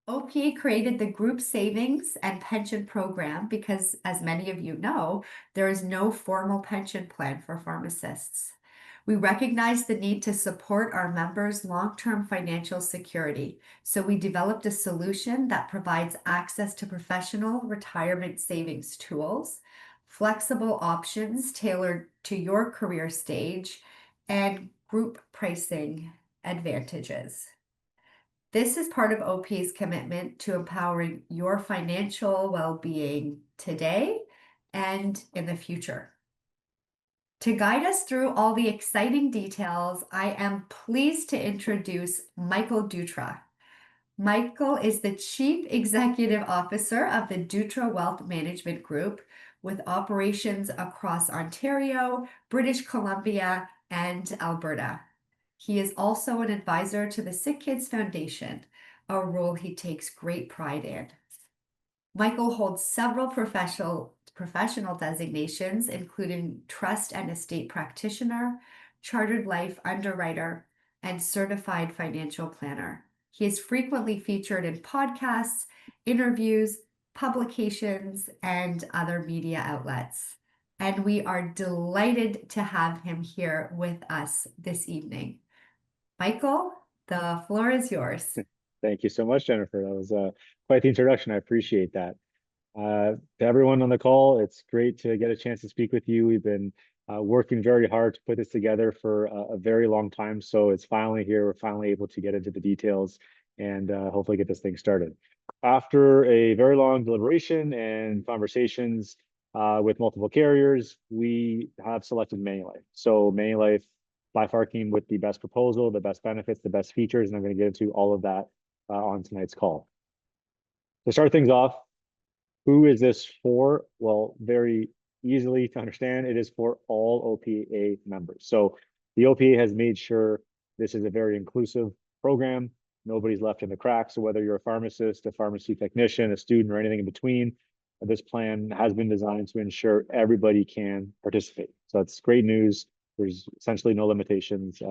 OPA created the group savings and pension program because, as many of you know, there is no formal pension plan for pharmacists. We recognize the need to support our members' long-term financial security, so we developed a solution that provides access to professional retirement savings tools, flexible options tailored to your career stage, and group pricing advantages. This is part of OP's commitment to empowering your financial well-being today and in the future. To guide us through all the exciting details, I am pleased to introduce Michael Dutra. Michael is the Chief Executive Officer of the Dutra Wealth Management Group, with operations across Ontario, British Columbia, and Alberta. He is also an advisor to the Sick Kids Foundation, a role he takes great pride in. Michael holds several professional designations, including trust and estate practitioner, chartered life underwriter, and certified financial planner. He is frequently featured in podcasts, interviews, publications, and other media outlets. And we are delighted to have him here with us this evening. Michael, the floor is yours. Thank you so much, Jennifer. That was quite the introduction. I appreciate that. To everyone on the call, it's great to get a chance to speak with you. We've been working very hard to put this together for a very long time. So it's finally here. We're finally able to get into the details and hopefully get this thing started. After a very long deliberation and conversations with multiple carriers, we have selected Manulife. So Manulife by far came with the best proposal, the best benefits, the best features, and I'm going to get into all of that on tonight's call. To start things off, who is this for? Well, very easily to understand, it is for all OPA members. So the OPA has made sure this is a very inclusive program. Nobody's left in the cracks. So whether you're a pharmacist, a pharmacy technician, a student, or anything in between, this plan has been designed to ensure everybody can participate. So that's great news. There's essentially no limitations as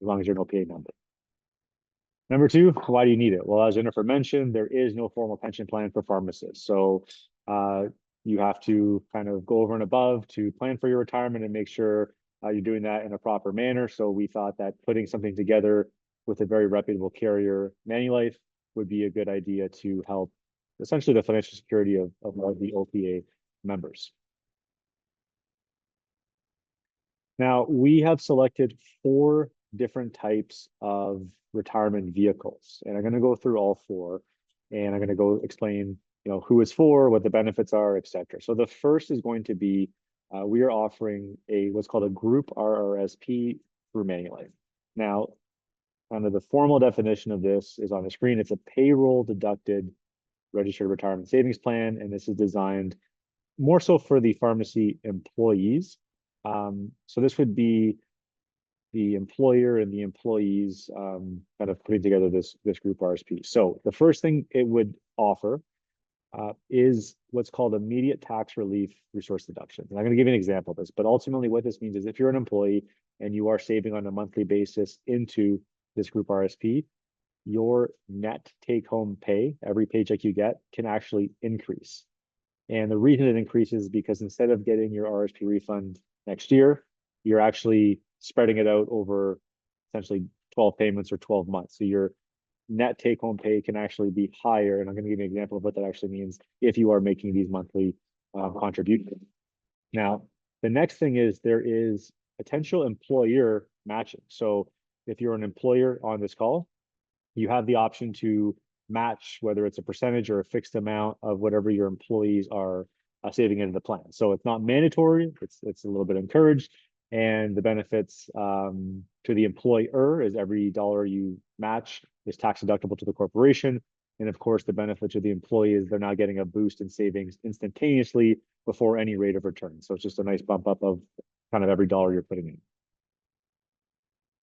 long as you're an OPA member. Number two, why do you need it? Well, as Jennifer mentioned, there is no formal pension plan for pharmacists. So you have to kind of go over and above to plan for your retirement and make sure you're doing that in a proper manner. So we thought that putting something together with a very reputable carrier, Manulife, would be a good idea to help essentially the financial security of all the OPA members. Now, we have selected 4 different types of retirement vehicles, and I'm going to go through all 4, and I'm going to go explain, who it's for, what the benefits are, etc. So the first is going to be, we are offering what's called a group RRSP through Manulife. Now, kind of the formal definition of this is on the screen. It's a payroll deducted registered retirement savings plan, and this is designed more so for the pharmacy employees. So this would be the employer and the employees kind of putting together this group RSP. So the first thing it would offer is what's called immediate tax relief resource deduction. And I'm going to give you an example of this, but ultimately what this means is if you're an employee and you are saving on a monthly basis into this group RSP, your net take-home pay, every paycheck you get, can actually increase. And the reason it increases is because instead of getting your RSP refund next year, you're actually spreading it out over essentially 12 payments or 12 months. So your net take-home pay can actually be higher. And I'm going to give you an example of what that actually means if you are making these monthly contributions. Now, the next thing is there is potential employer matching. So if you're an employer on this call, you have the option to match, whether it's a percentage or a fixed amount of whatever your employees are saving into the plan. So it's not mandatory, it's a little bit encouraged. And the benefits to the employer is every dollar you match is tax deductible to the corporation. And of course, the benefit to the employee is they're now getting a boost in savings instantaneously before any rate of return. So it's just a nice bump up of kind of every dollar you're putting in.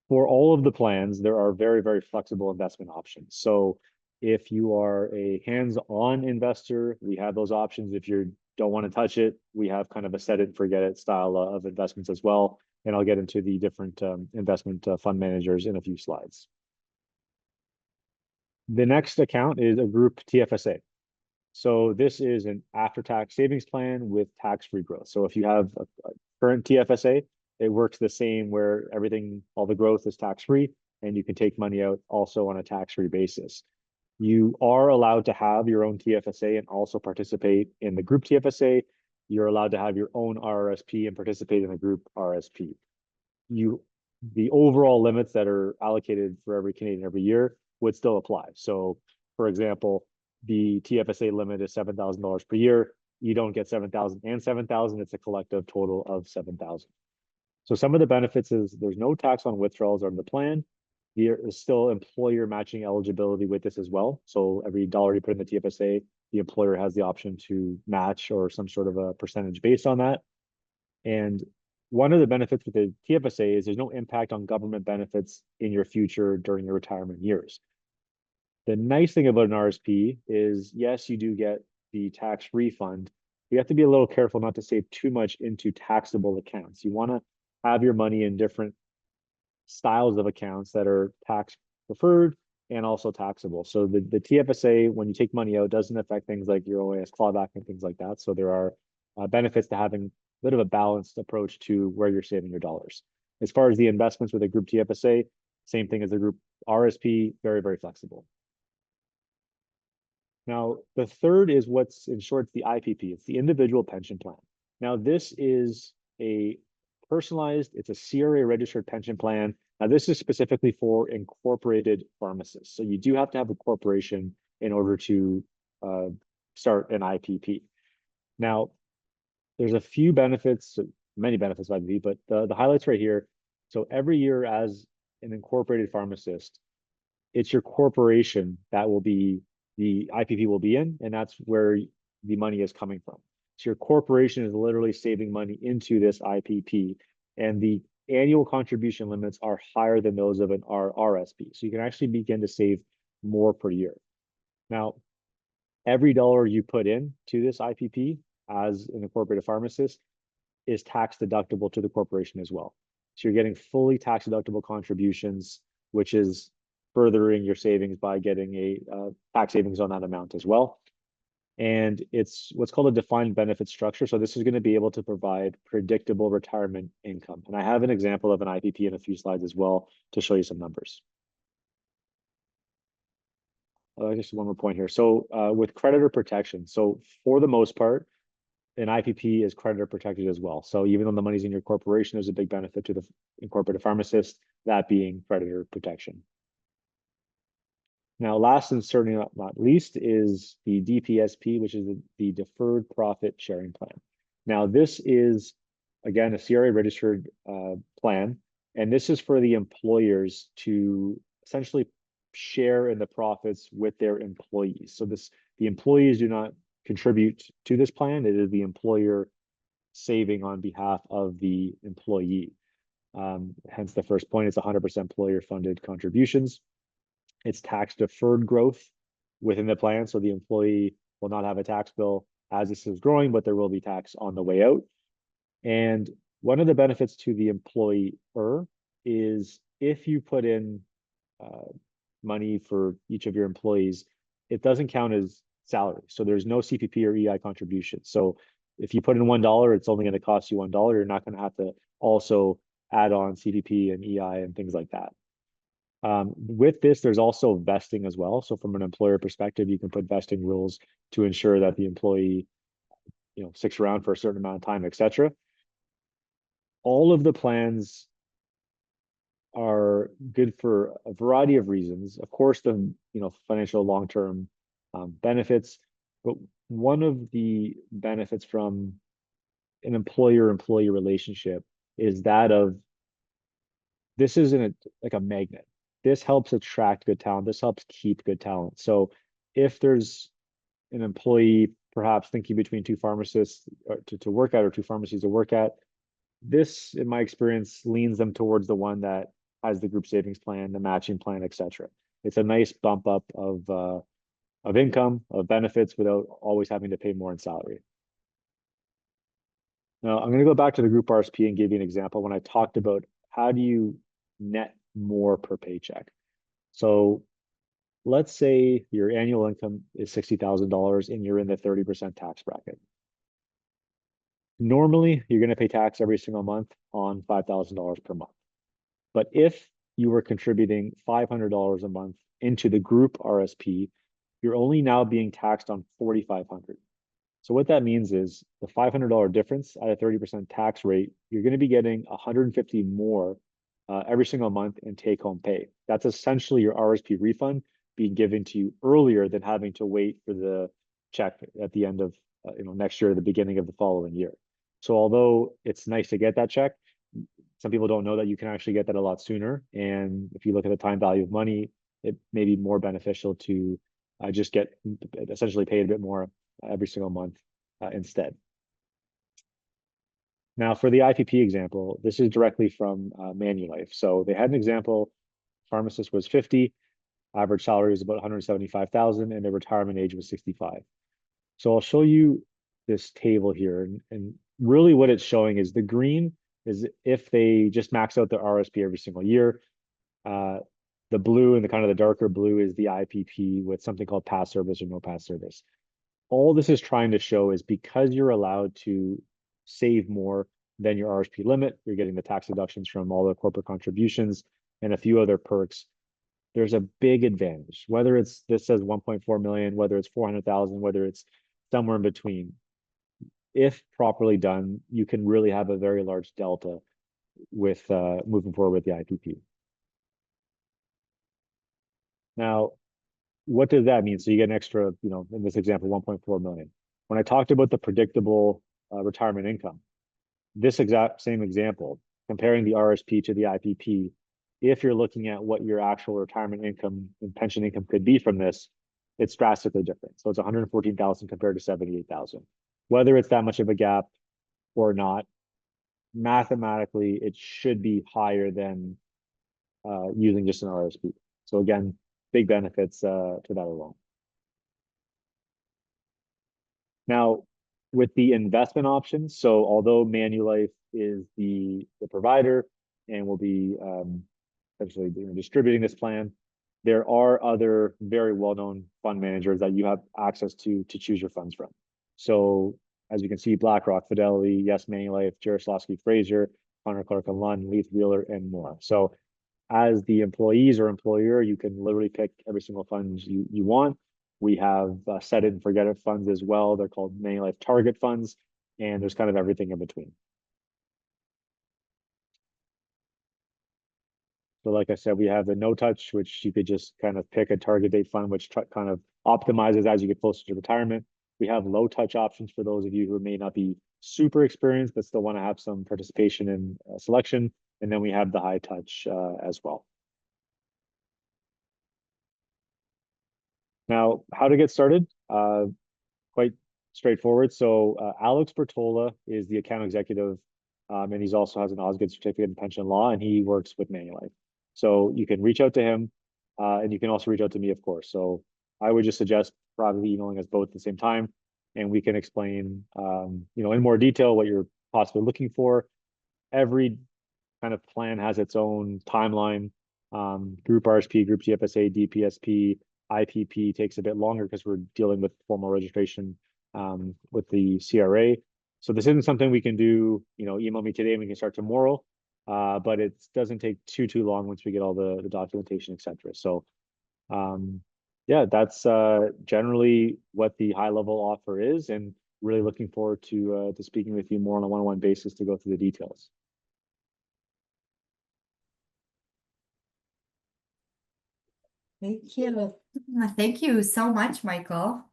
For all of the plans, there are very, very flexible investment options. So if you are a hands-on investor, we have those options. If you don't want to touch it, we have kind of a set it and forget it style of investments as well. And I'll get into the different investment fund managers in a few slides. The next account is a group TFSA. So this is an after-tax savings plan with tax-free growth. So if you have a current TFSA, it works the same where everything, all the growth is tax-free, and you can take money out also on a tax-free basis. You are allowed to have your own TFSA and also participate in the group TFSA. You're allowed to have your own RRSP and participate in the group RSP. The overall limits that are allocated for every Canadian every year would still apply. So, for example, the TFSA limit is $7,000 per year. You don't get 7,000 and 7,000. It's a collective total of 7,000. So some of the benefits is there's no tax on withdrawals on the plan. There is still employer matching eligibility with this as well. So every dollar you put in the TFSA, the employer has the option to match or some sort of a percentage based on that. And one of the benefits with the TFSA is there's no impact on government benefits in your future during your retirement years. The nice thing about an RSP is, yes, you do get the tax refund. You have to be a little careful not to save too much into taxable accounts. You want to have your money in different styles of accounts that are tax preferred and also taxable. So the TFSA, when you take money out, doesn't affect things like your OAS clawback and things like that. So there are benefits to having a bit of a balanced approach to where you're saving your dollars. As far as the investments with a group TFSA, same thing as a group RSP, very, very flexible. Now, the third is what's in short, it's the IPP. It's the individual pension plan. Now, this is a personalized, it's a CRA registered pension plan. Now, this is specifically for incorporated pharmacists. So you do have to have a corporation in order to start an IPP. Now, there's a few benefits, many benefits of IPP, but the highlights right here. So every year as an incorporated pharmacist, it's your corporation that will be the IPP will be in, and that's where the money is coming from. So your corporation is literally saving money into this IPP, and the annual contribution limits are higher than those of an RRSP. So you can actually begin to save more per year. Now, every dollar you put in to this IPP as an incorporated pharmacist is tax deductible to the corporation as well. So you're getting fully tax deductible contributions, which is furthering your savings by getting a tax savings on that amount as well. And it's what's called a defined benefit structure. So this is going to be able to provide predictable retirement income. And I have an example of an IPP in a few slides as well to show you some numbers. Just one more point here. So with creditor protection, so for the most part, an IPP is creditor protected as well. So even though the money's in your corporation, there's a big benefit to the incorporated pharmacist, that being creditor protection. Now, last and certainly not least is the DPSP, which is the Deferred Profit Sharing Plan. Now, this is, again, a CRA registered plan, and this is for the employers to essentially share in the profits with their employees. So the employees do not contribute to this plan. It is the employer saving on behalf of the employee. Hence the first point, it's 100% employer funded contributions. It's tax deferred growth within the plan. So the employee will not have a tax bill as this is growing, but there will be tax on the way out. And one of the benefits to the employer is if you put in money for each of your employees, it doesn't count as salary. So there's no CPP or EI contribution. So if you put in $1, it's only going to cost you $1. You're not going to have to also add on CPP and EI and things like that. With this, there's also vesting as well. So from an employer perspective, you can put vesting rules to ensure that the employee, sticks around for a certain amount of time, etc. All of the plans are good for a variety of reasons. Of course, the financial long-term benefits, but one of the benefits from an employer-employee relationship is that of this isn't like a magnet. This helps attract good talent. This helps keep good talent. So if there's an employee perhaps thinking between two pharmacists to work at or two pharmacies to work at, this, in my experience, leans them towards the one that has the group savings plan, the matching plan, etc. It's a nice bump up of income, of benefits without always having to pay more in salary. Now, I'm going to go back to the group RSP and give you an example when I talked about how do you net more per paycheck. So let's say your annual income is $60,000 and you're in the 30% tax bracket. Normally, you're going to pay tax every single month on $5,000 per month. But if you were contributing $500 a month into the group RSP, you're only now being taxed on $4,500. So what that means is the $500 difference at a 30% tax rate, you're going to be getting $150 more every single month in take-home pay. That's essentially your RSP refund being given to you earlier than having to wait for the check at the end of next year or the beginning of the following year. So although it's nice to get that check, some people don't know that you can actually get that a lot sooner. And if you look at the time value of money, it may be more beneficial to just get essentially paid a bit more every single month instead. Now, for the IPP example, this is directly from Manulife. So they had an example, pharmacist was 50, average salary was about 175,000, and their retirement age was 65. So I'll show you this table here, and really what it's showing is the green is if they just max out their RSP every single year. The blue and the kind of the darker blue is the IPP with something called past service or no past service. All this is trying to show is because you're allowed to save more than your RSP limit, you're getting the tax deductions from all the corporate contributions and a few other perks. There's a big advantage, whether it's this says 1.4 million, whether it's 400,000, whether it's somewhere in between. If properly done, you can really have a very large delta with moving forward with the IPP. Now, what does that mean? So you get an extra, in this example, 1.4 million. When I talked about the predictable retirement income, this exact same example, comparing the RSP to the IPP, if you're looking at what your actual retirement income and pension income could be from this, it's drastically different. So it's 114,000 compared to 78,000. Whether it's that much of a gap or not, mathematically, it should be higher than using just an RSP. So again, big benefits to that alone. Now, with the investment options, so although Manulife is the provider and will be essentially distributing this plan, there are other very well-known fund managers that you have access to choose your funds from. So as you can see, BlackRock, Fidelity, Yes Manulife, Jarislowsky Fraser, Connor Clark and Lund, Leith Wheeler, and more. So as the employees or employer, you can literally pick every single fund you want. We have set it and forget it funds as well. They're called Manulife target funds, and there's kind of everything in between. So like I said, we have the no touch, which you could just kind of pick a target date fund, which kind of optimizes as you get closer to retirement. We have low touch options for those of you who may not be super experienced, but still want to have some participation in selection. And then we have the high touch as well. Now, how to get started? Quite straightforward. So Alex Bertola is the account executive, and he's also has an Osgood certificate in pension law, and he works with Manulife. So you can reach out to him, and you can also reach out to me, of course. So I would just suggest probably emailing us both at the same time, and we can explain, in more detail what you're possibly looking for. Every kind of plan has its own timeline. Group RSP, Group TFSA, DPSP, IPP takes a bit longer because we're dealing with formal registration with the CRA. So this isn't something we can do, email me today and we can start tomorrow. But it doesn't take too long once we get all the documentation, etc. So yeah, that's generally what the high level offer is, and really looking forward to speaking with you more on a one-on-one basis to go through the details. Thank you. Thank you so much, Michael.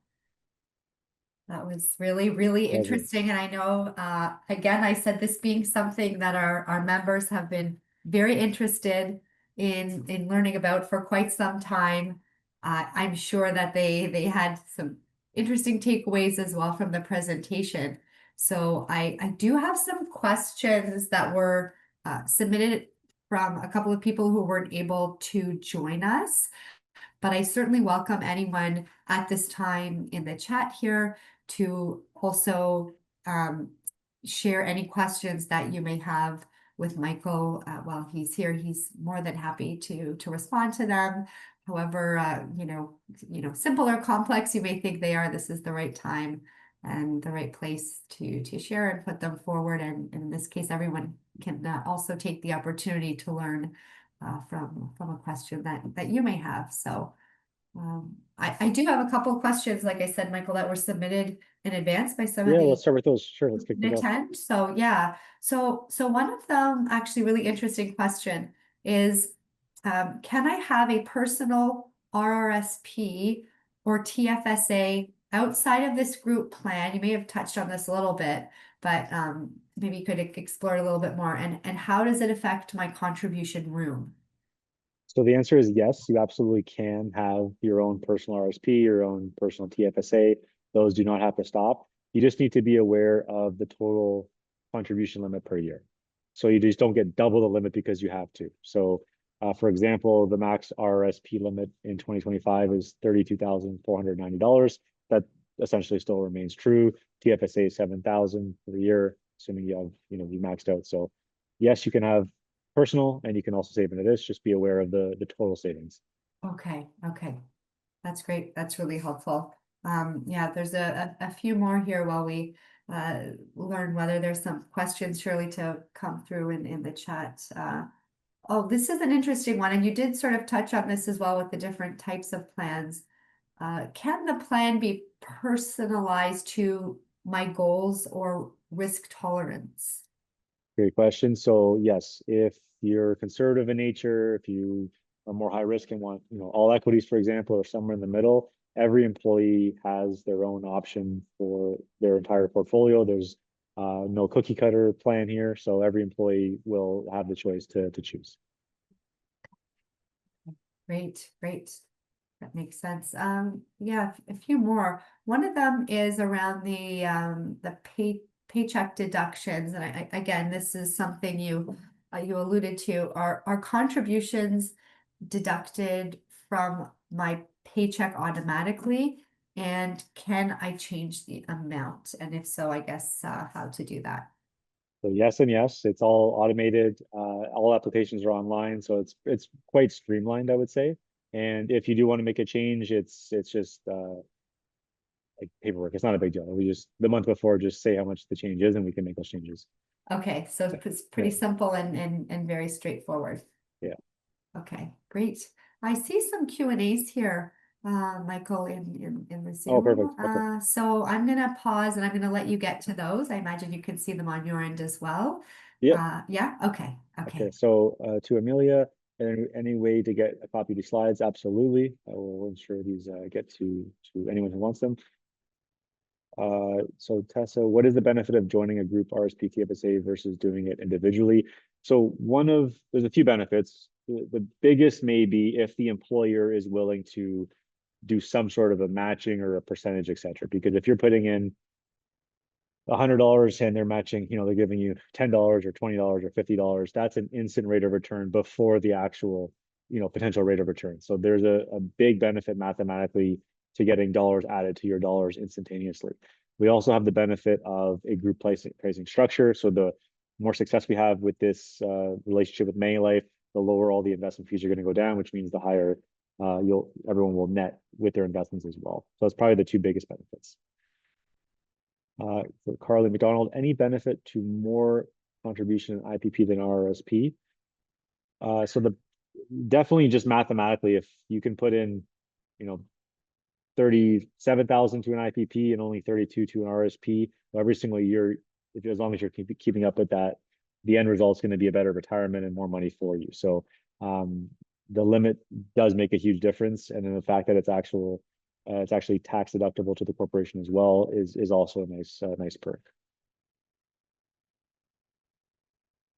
That was really, really interesting. And I know, again, I said this being something that our members have been very interested in learning about for quite some time. I'm sure that they had some interesting takeaways as well from the presentation. So I do have some questions that were submitted from a couple of people who weren't able to join us. But I certainly welcome anyone at this time in the chat here to also share any questions that you may have with Michael while he's here. He's more than happy to respond to them. however, simple or complex you may think they are, this is the right time and the right place to share and put them forward. And in this case, everyone can also take the opportunity to learn from a question that you may have. So I do have a couple of questions, like I said, Michael, that were submitted in advance by some of Yeah, the let's start with those. Sure, let's kick things off. attend. So yeah, so one of them, actually really interesting question is, can I have a personal RRSP or TFSA outside of this group plan? You may have touched on this a little bit, but maybe you could explore a little bit more. And how does it affect my contribution room? So the answer is yes, you absolutely can have your own personal RSP, your own personal TFSA. Those do not have to stop. You just need to be aware of the total contribution limit per year. So you just don't get double the limit because you have to. So for example, the max RRSP limit in 2025 is $32,490. That essentially still remains true. TFSA is 7,000 per year, assuming you have, you maxed out. So yes, you can have personal, and you can also save into this. Just be aware of the total savings. Okay, okay. That's great. That's really helpful. Yeah, there's a few more here while we learn whether there's some questions surely to come through in the chat. Oh, this is an interesting one, and you did sort of touch on this as well with the different types of plans. Can the plan be personalized to my goals or risk tolerance? Great question. So yes, if you're conservative in nature, if you are more high risk and want, all equities, for example, or somewhere in the middle, every employee has their own option for their entire portfolio. There's no cookie cutter plan here, so every employee will have the choice to choose. Great, great. That makes sense. Yeah, a few more. One of them is around the paycheck deductions, and again, this is something you alluded to. Are contributions deducted from my paycheck automatically? And can I change the amount? And if so, I guess how to do that. So yes and yes, it's all automated. All applications are online, so it's quite streamlined, I would say. And if you do want to make a change, it's just like paperwork. It's not a big deal. We just the month before just say how much the change is, and we can make those changes. Okay, so it's Yeah, pretty simple and very straightforward. yeah. Okay, great. I see some Q and A's here, Michael, in the Oh, Zoom. perfect. Okay. So I'm gonna pause and I'm gonna let you get to those. I imagine you can see them on your end as well. Yep. Yeah, okay, Okay. okay. So to Amelia, any way to get a copy of these slides? Absolutely. I will ensure these get to anyone who wants them. So Tessa, what is the benefit of joining a group RSP TFSA versus doing it individually? So there's a few benefits. The biggest may be if the employer is willing to do some sort of a matching or a percentage, et cetera. Because if you're putting in $100 and they're matching, they're giving you $10 or $20 or $50, that's an instant rate of return before the actual, potential rate of return. So there's a big benefit mathematically to getting dollars added to your dollars instantaneously. We also have the benefit of a group pricing structure. So the more success we have with this relationship with Manulife, the lower all the investment fees are going to go down, which means the higher everyone will net with their investments as well. So that's probably the two biggest benefits. For Carly McDonald, any benefit to more contribution in IPP than RRSP? So definitely just mathematically, if you can put in, 37,000 to an IPP and only 32 to an RSP every single year, as long as you're keeping up with that, the end result is going to be a better retirement and more money for you. So the limit does make a huge difference, and then the fact that it's actually tax deductible to the corporation as well is also a nice perk.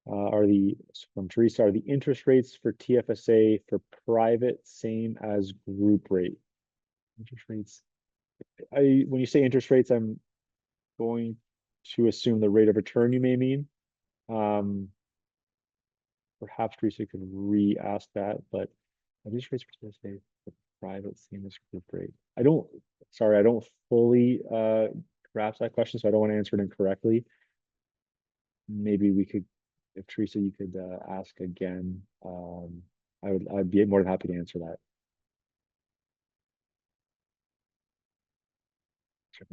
From Teresa, are the interest rates for TFSA for private same as group rate? Interest rates. When you say interest rates, I'm going to assume the rate of return you may mean. Perhaps Teresa could re-ask that, but are these rates for TFSA for private same as group rate? I don't fully grasp that question, so I don't want to answer it incorrectly. Maybe we could, if Teresa, you could ask again. I'd be more than happy to answer that. So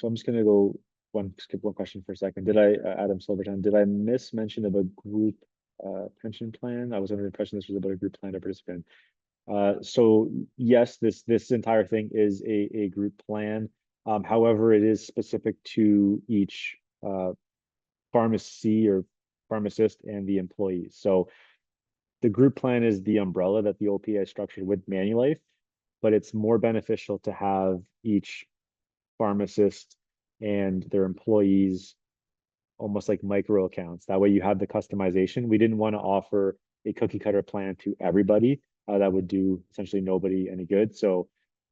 I'm just gonna go skip one question for a second. Did I, Adam Silverton, did I miss mention of a group pension plan? I was under the impression this was about a group plan to participate in. So yes, this entire thing is a group plan. However, it is specific to each pharmacy or pharmacist and the employees. So the group plan is the umbrella that the OPA is structured with Manulife, but it's more beneficial to have each pharmacist and their employees almost like micro accounts. That way you have the customization. We didn't want to offer a cookie cutter plan to everybody. That would do essentially nobody any good. So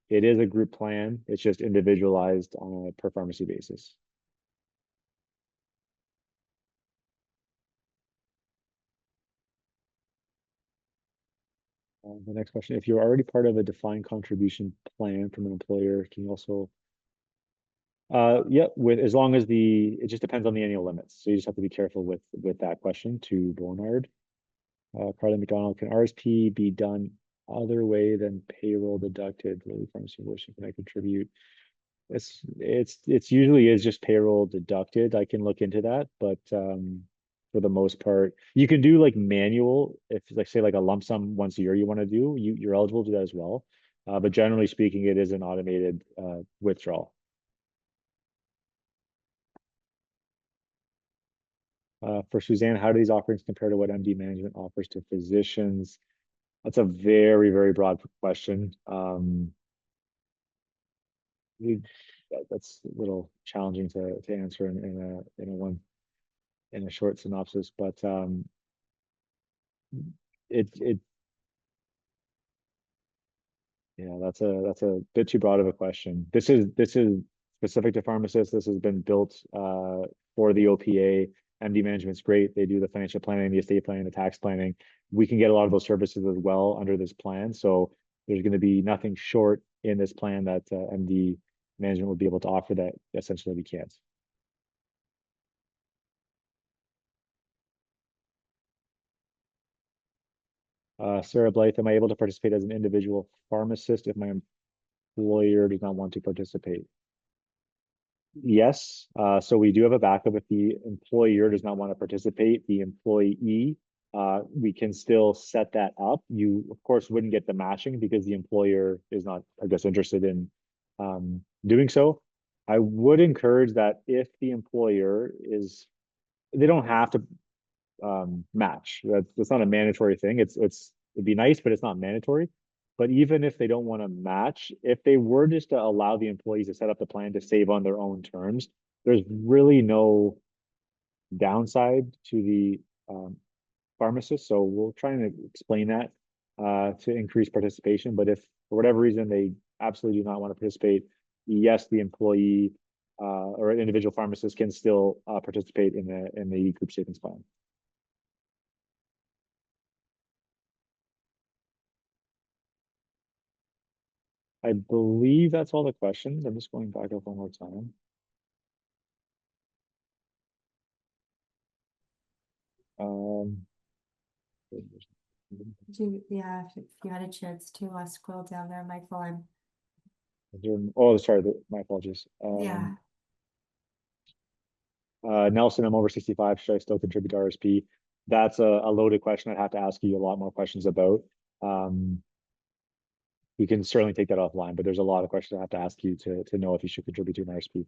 it is a group plan. It's just individualized on a per pharmacy basis. The next question, if you're already part of a defined contribution plan from an employer, can you also yeah, with as long as it just depends on the annual limits. So you just have to be careful with that question to Bernard. Carly McDonald, can RSP be done other way than payroll deducted? Really, pharmacy wishing, can I contribute? It's usually is just payroll deducted. I can look into that, but for the most part, you can do like manual if like say like a lump sum once a year you want to do, you're eligible to do that as well. But generally speaking, it is an automated withdrawal. For Suzanne, how do these offerings compare to what MD management offers to physicians? That's a very, very broad question. We, that's a little challenging to answer in a short synopsis, but it yeah, that's a bit too broad of a question. This is specific to pharmacists. This has been built for the OPA. MD management's great. They do the financial planning, the estate planning, the tax planning. We can get a lot of those services as well under this plan. So there's going to be nothing short in this plan that MD management will be able to offer that essentially we can't. Sarah Blythe, am I able to participate as an individual pharmacist if my employer does not want to participate? Yes, so we do have a backup if the employer does not want to participate, the employee, we can still set that up. You, of course, wouldn't get the matching because the employer is not, I guess, interested in doing so. I would encourage that if the employer is, they don't have to match. That's not a mandatory thing. It'd be nice, but it's not mandatory. But even if they don't want to match, if they were just to allow the employees to set up the plan to save on their own terms, there's really no downside to the pharmacist. So we'll try and explain that to increase participation. But if for whatever reason they absolutely do not want to participate, yes, the employee or an individual pharmacist can still participate in the group savings plan. I believe that's all the questions. I'm just going back up one more time. Yeah, if you had a chance to scroll down there, Michael, oh, sorry, my apologies. yeah. Nelson, I'm over 65. Should I still contribute to RSP? That's a loaded question. I'd have to ask you a lot more questions about. We can certainly take that offline, but there's a lot of questions I have to ask you to know if you should contribute to an RSP.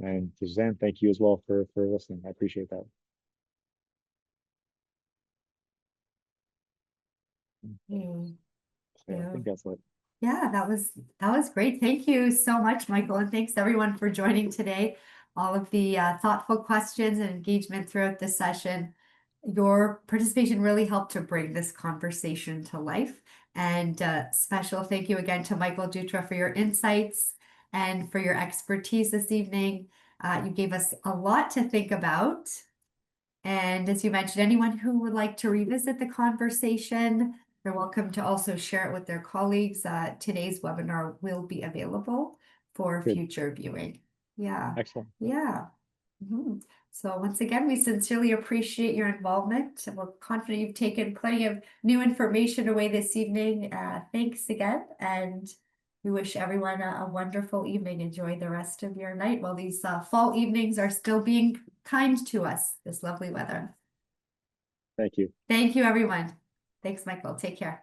And Suzanne, thank you as well for listening. I appreciate that. Mm, So I yeah. think that's it. Yeah, that was great. Thank you so much, Michael, and thanks everyone for joining today. All of the thoughtful questions and engagement throughout this session. Your participation really helped to bring this conversation to life. And special thank you again to Michael Dutra for your insights and for your expertise this evening. You gave us a lot to think about. And as you mentioned, anyone who would like to revisit the conversation, they're welcome to also share it with their colleagues. Today's webinar will be available for Good. future viewing. Yeah. Excellent. Yeah. Mhm. So once again, we sincerely appreciate your involvement. We're confident you've taken plenty of new information away this evening. Thanks again, and we wish everyone a wonderful evening. Enjoy the rest of your night while these fall evenings are still being kind to us, this lovely weather. Thank you. Thank you, everyone. Thanks, Michael. Take care.